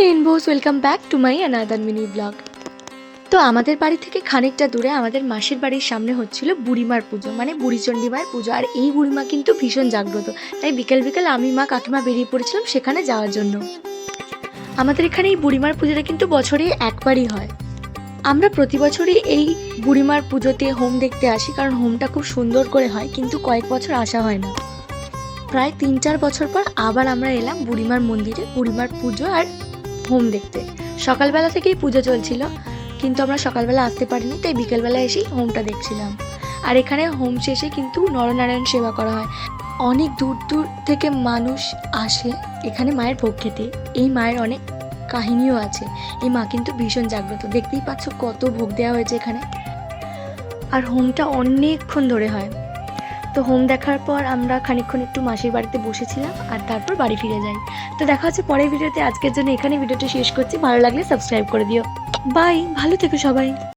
রেইনবোস, welcome back to my another mini blog. তো আমাদের বাড়ি থেকে খানিকটা দূরে আমাদের মাসির বাড়ির সামনে হচ্ছিল বুড়িমার পুজো, মানে বুড়িচণ্ডী মায়ের পুজো। আর এই বুড়িমা কিন্তু ভীষণ জাগ্রত, তাই বিকেল বিকেল আমি মা কাকিমা বেরিয়ে পড়েছিলাম সেখানে যাওয়ার জন্য। আমাদের এখানে এই বুড়িমার পুজোটা কিন্তু বছরে একবারই হয়। আমরা প্রতি বছরই এই বুড়িমার পুজোতে হোম দেখতে আসি, কারণ হোমটা খুব সুন্দর করে হয়, কিন্তু কয়েক বছর আসা হয় না। প্রায় 3-4 বছর পর আবার আমরা এলাম বুড়িমার মন্দিরে বুড়িমার পুজো আর হোম দেখতে। সকালবেলা থেকেই পুজো চলছিল, কিন্তু আমরা সকালবেলা আসতে পারিনি, তাই বিকেলবেলা এসেই হোমটা দেখছিলাম। আর এখানে হোম শেষে কিন্তু নরনারায়ণ সেবা করা হয়। অনেক দূর দূর থেকে মানুষ আসে এখানে মায়ের ভোগ খেতে। এই মায়ের অনেক কাহিনীও আছে। এই মা কিন্তু ভীষণ জাগ্রত, দেখতেই পাচ্ছ কত ভোগ দেওয়া হয়েছে এখানে। আর হোমটা অনেকক্ষণ ধরে হয়। তো হোম দেখার পর আমরা খানিকক্ষণ একটু মাসির বাড়িতে বসেছিলাম আর তারপর বাড়ি ফিরে যাই। তো দেখা হচ্ছে পরের ভিডিওতে। আজকের জন্য এখানে ভিডিওটা শেষ করছি। ভালো লাগলে সাবস্ক্রাইব করে দিও। বাই, ভালো থেকো সবাই।